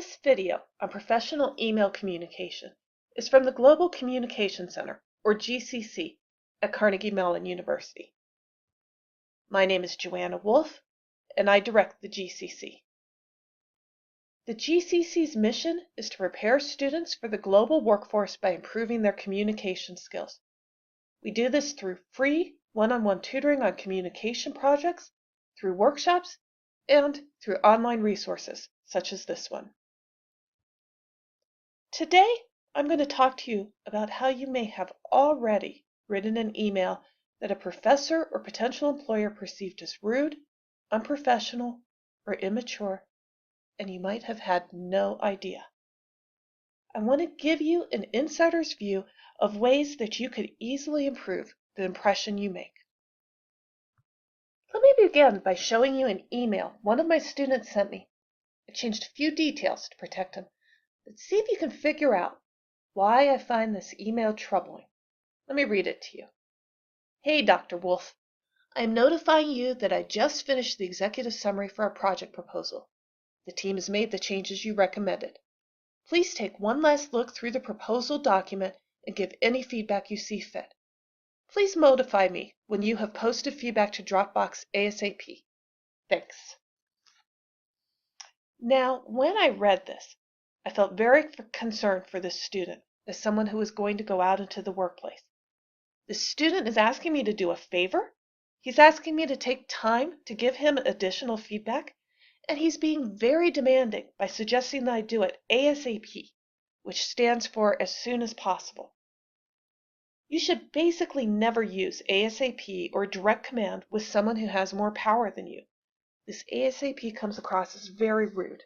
This video on professional email communication is from the Global Communication Center, or GCC, at Carnegie Mellon University. My name is Joanna Wolf, and I direct the GCC. The GCC's mission is to prepare students for the global workforce by improving their communication skills. We do this through free one-on-one tutoring on communication projects, through workshops, and through online resources such as this one. Today, I'm going to talk to you about how you may have already written an email that a professor or potential employer perceived as rude, unprofessional, or immature, and you might have had no idea. I want to give you an insider's view of ways that you could easily improve the impression you make. Let me begin by showing you an email one of my students sent me. I changed a few details to protect him. But see if you can figure out why I find this email troubling. Let me read it to you. Hey, Dr. Wolf. I am notifying you that I just finished the executive summary for our project proposal. The team has made the changes you recommended. Please take one last look through the proposal document and give any feedback you see fit. Please notify me when you have posted feedback to Dropbox ASAP. Thanks. Now, when I read this, I felt very concerned for this student as someone who is going to go out into the workplace. The student is asking me to do a favor. He's asking me to take time to give him additional feedback, and he's being very demanding by suggesting that I do it ASAP, which stands for as soon as possible. You should basically never use ASAP or direct command with someone who has more power than you. This ASAP comes across as very rude.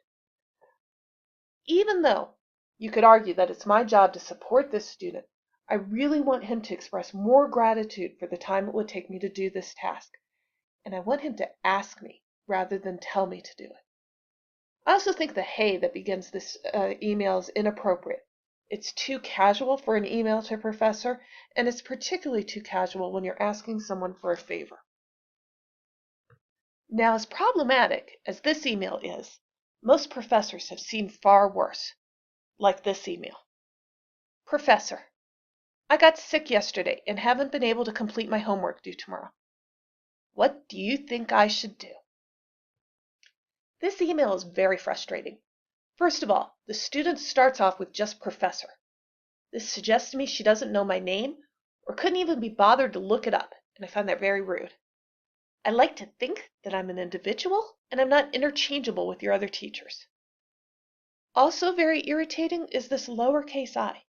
Even though you could argue that it's my job to support this student, I really want him to express more gratitude for the time it would take me to do this task, and I want him to ask me rather than tell me to do it. I also think the hey that begins this email is inappropriate. It's too casual for an email to a professor, and it's particularly too casual when you're asking someone for a favor. Now, as problematic as this email is, most professors have seen far worse, like this email. Professor, I got sick yesterday and haven't been able to complete my homework due tomorrow. What do you think I should do? This email is very frustrating. First of all, the student starts off with just professor. This suggests to me she doesn't know my name or couldn't even be bothered to look it up, and I find that very rude. I like to think that I'm an individual and I'm not interchangeable with your other teachers. Also very irritating is this lowercase I.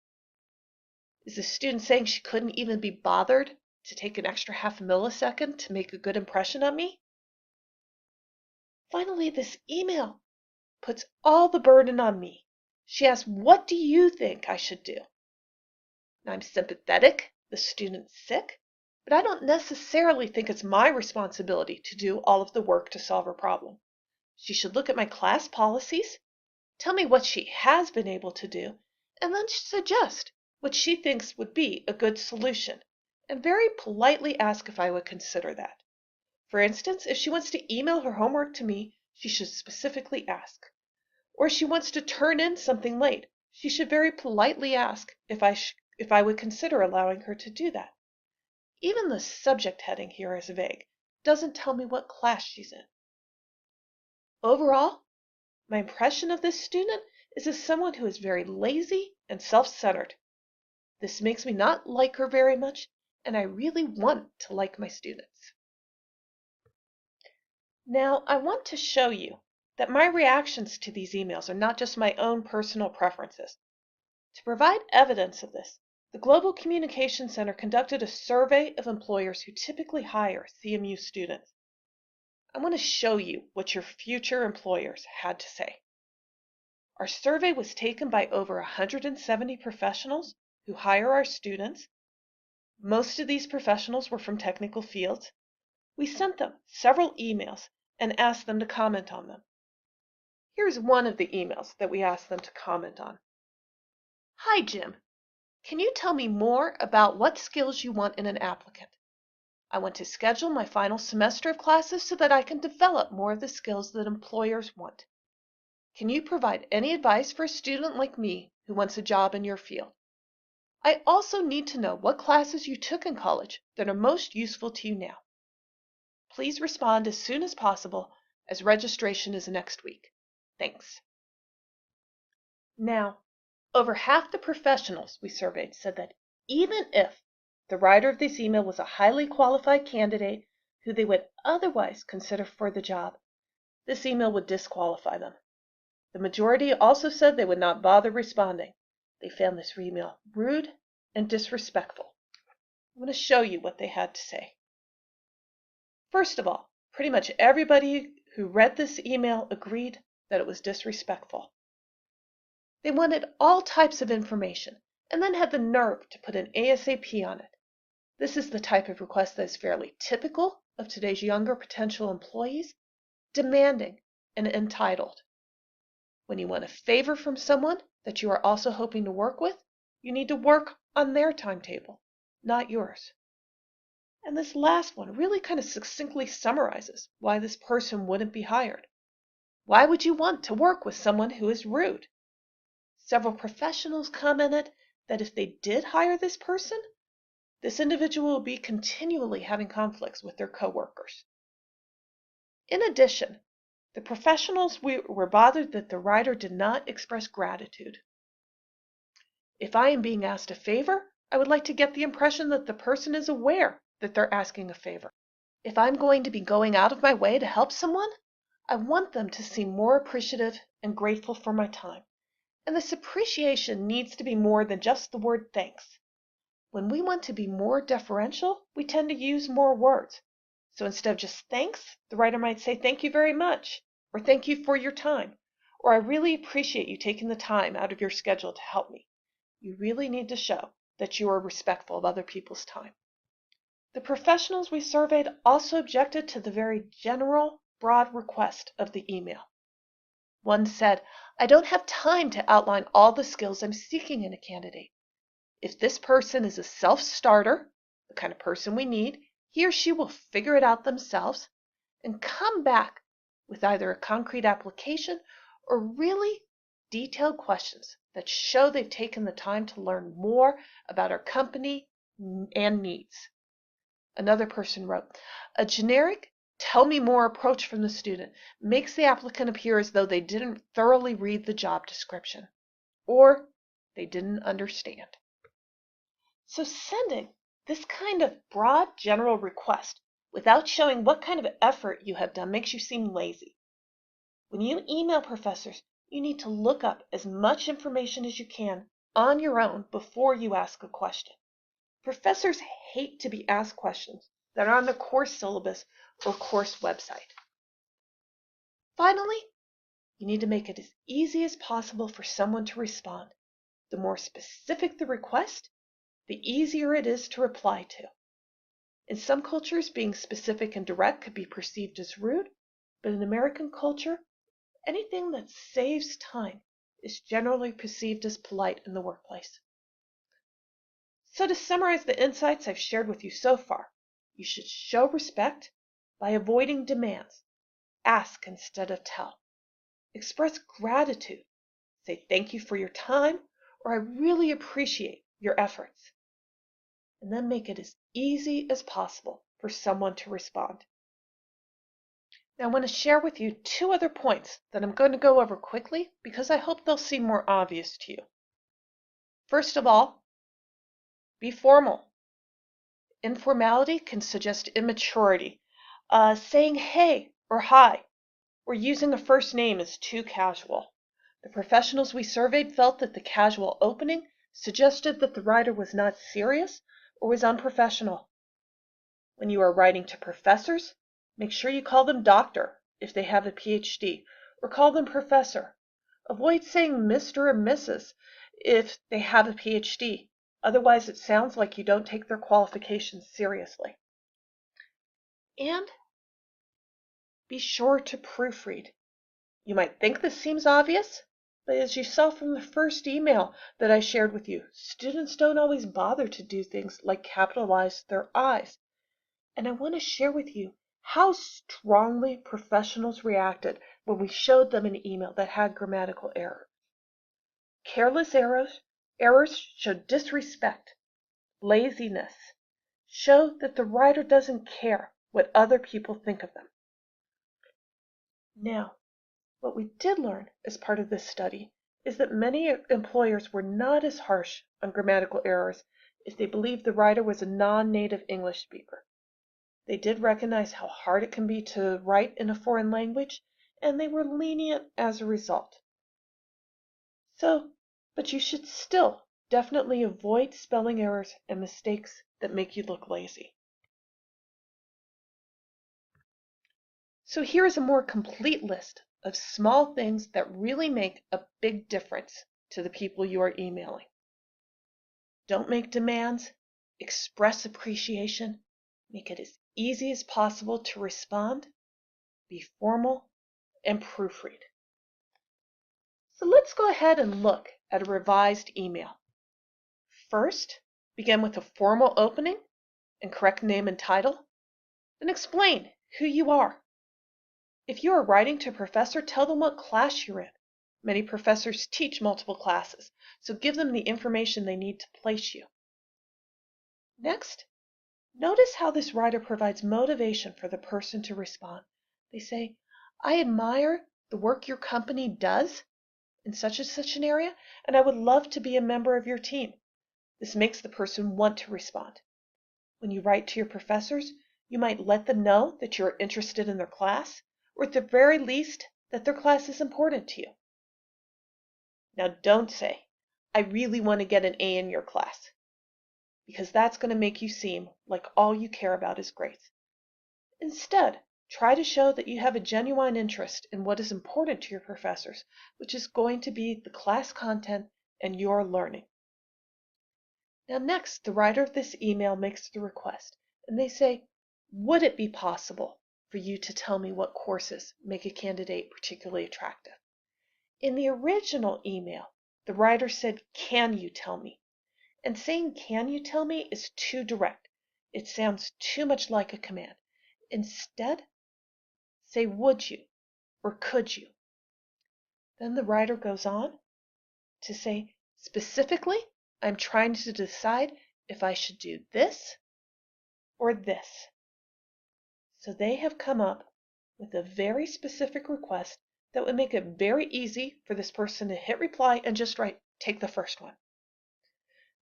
Is the student saying she couldn't even be bothered to take an extra half millisecond to make a good impression on me? Finally, this email puts all the burden on me. She asks, what do you think I should do? Now, I'm sympathetic, the student's sick, but I don't necessarily think it's my responsibility to do all of the work to solve her problem. She should look at my class policies, tell me what she has been able to do, and then suggest what she thinks would be a good solution, and very politely ask if I would consider that. For instance, if she wants to email her homework to me, she should specifically ask. Or if she wants to turn in something late, she should very politely ask if I would consider allowing her to do that. Even the subject heading here is vague. Doesn't tell me what class she's in. Overall, my impression of this student is as someone who is very lazy and self-centered. This makes me not like her very much, and I really want to like my students. Now, I want to show you that my reactions to these emails are not just my own personal preferences. To provide evidence of this, the Global Communication Center conducted a survey of employers who typically hire CMU students. I want to show you what your future employers had to say. Our survey was taken by over 170 professionals who hire our students. Most of these professionals were from technical fields. We sent them several emails and asked them to comment on them. Here's one of the emails that we asked them to comment on. Hi, Jim. Can you tell me more about what skills you want in an applicant? I want to schedule my final semester of classes so that I can develop more of the skills that employers want. Can you provide any advice for a student like me who wants a job in your field? I also need to know what classes you took in college that are most useful to you now. Please respond as soon as possible, as registration is next week. Thanks. Now, over half the professionals we surveyed said that even if the writer of this email was a highly qualified candidate who they would otherwise consider for the job, this email would disqualify them. The majority also said they would not bother responding. They found this email rude and disrespectful. I'm going to show you what they had to say. First of all, pretty much everybody who read this email agreed that it was disrespectful. They wanted all types of information and then had the nerve to put an ASAP on it. This is the type of request that is fairly typical of today's younger potential employees, demanding and entitled. When you want a favor from someone that you are also hoping to work with, you need to work on their timetable, not yours. And this last one really kind of succinctly summarizes why this person wouldn't be hired. Why would you want to work with someone who is rude? Several professionals commented that if they did hire this person, this individual will be continually having conflicts with their coworkers. In addition, the professionals were bothered that the writer did not express gratitude. If I am being asked a favor, I would like to get the impression that the person is aware that they're asking a favor. If I'm going to be going out of my way to help someone, I want them to seem more appreciative and grateful for my time. And this appreciation needs to be more than just the word thanks. When we want to be more deferential, we tend to use more words. So instead of just thanks, the writer might say thank you very much, or thank you for your time, or I really appreciate you taking the time out of your schedule to help me. You really need to show that you are respectful of other people's time. The professionals we surveyed also objected to the very general, broad request of the email. One said, I don't have time to outline all the skills I'm seeking in a candidate. If this person is a self-starter, the kind of person we need, he or she will figure it out themselves and come back with either a concrete application or really detailed questions that show they've taken the time to learn more about our company and needs. Another person wrote, a generic tell me more approach from the student makes the applicant appear as though they didn't thoroughly read the job description or they didn't understand. So sending this kind of broad general request without showing what kind of effort you have done makes you seem lazy. When you email professors, you need to look up as much information as you can on your own before you ask a question. Professors hate to be asked questions that are on the course syllabus or course website. Finally, you need to make it as easy as possible for someone to respond. The more specific the request, the easier it is to reply to. In some cultures, being specific and direct could be perceived as rude, but in American culture, anything that saves time is generally perceived as polite in the workplace. So to summarize the insights I've shared with you so far, you should show respect by avoiding demands. Ask instead of tell. Express gratitude. Say thank you for your time, or I really appreciate your efforts. And then make it as easy as possible for someone to respond. Now I want to share with you two other points that I'm going to go over quickly because I hope they'll seem more obvious to you. First of all, be formal. Informality can suggest immaturity. Saying hey or hi or using a first name is too casual. The professionals we surveyed felt that the casual opening suggested that the writer was not serious or was unprofessional. When you are writing to professors, make sure you call them doctor if they have a PhD, or call them professor. Avoid saying Mr. or Mrs. if they have a PhD. Otherwise, it sounds like you don't take their qualifications seriously. And be sure to proofread. You might think this seems obvious, but as you saw from the first email that I shared with you, students don't always bother to do things like capitalize their I's. And I want to share with you how strongly professionals reacted when we showed them an email that had grammatical errors. Careless errors show disrespect, laziness, show that the writer doesn't care what other people think of them. Now, what we did learn as part of this study is that many employers were not as harsh on grammatical errors if they believed the writer was a non-native English speaker. They did recognize how hard it can be to write in a foreign language, and they were lenient as a result. But you should still definitely avoid spelling errors and mistakes that make you look lazy. So here is a more complete list of small things that really make a big difference to the people you are emailing. Don't make demands, express appreciation, make it as easy as possible to respond, be formal, and proofread. So let's go ahead and look at a revised email. First, begin with a formal opening and correct name and title. Then explain who you are. If you are writing to a professor, tell them what class you're in. Many professors teach multiple classes, so give them the information they need to place you. Next, notice how this writer provides motivation for the person to respond. They say, I admire the work your company does in such and such an area, and I would love to be a member of your team. This makes the person want to respond. When you write to your professors, you might let them know that you're interested in their class, or at the very least, that their class is important to you. Now don't say, I really want to get an A in your class, because that's going to make you seem like all you care about is grades. Instead, try to show that you have a genuine interest in what is important to your professors, which is going to be the class content and your learning. Now next, the writer of this email makes the request, and they say, would it be possible for you to tell me what courses make a candidate particularly attractive? In the original email, the writer said, can you tell me? And saying can you tell me is too direct. It sounds too much like a command. Instead, say would you or could you. Then the writer goes on to say, specifically, I'm trying to decide if I should do this or this. So they have come up with a very specific request that would make it very easy for this person to hit reply and just write, take the first one.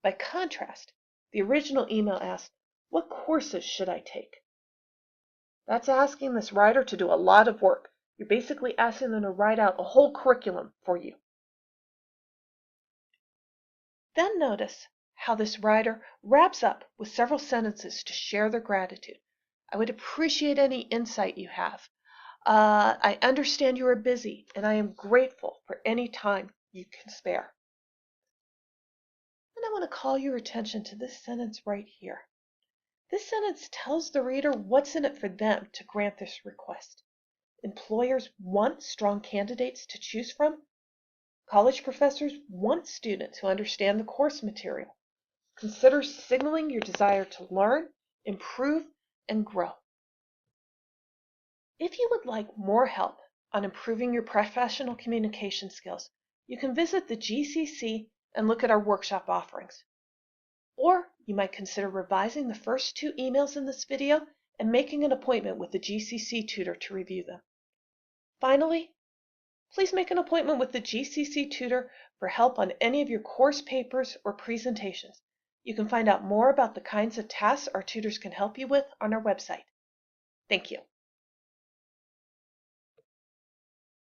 By contrast, the original email asked, what courses should I take? That's asking this writer to do a lot of work. You're basically asking them to write out a whole curriculum for you. Then notice how this writer wraps up with several sentences to share their gratitude. I would appreciate any insight you have. I understand you are busy, and I am grateful for any time you can spare. And I want to call your attention to this sentence right here. This sentence tells the reader what's in it for them to grant this request. Employers want strong candidates to choose from. College professors want students who understand the course material. Consider signaling your desire to learn, improve, and grow. If you would like more help on improving your professional communication skills, you can visit the GCC and look at our workshop offerings. Or you might consider revising the first 2 emails in this video and making an appointment with the GCC tutor to review them. Finally, please make an appointment with the GCC tutor for help on any of your course papers or presentations. You can find out more about the kinds of tasks our tutors can help you with on our website. Thank you.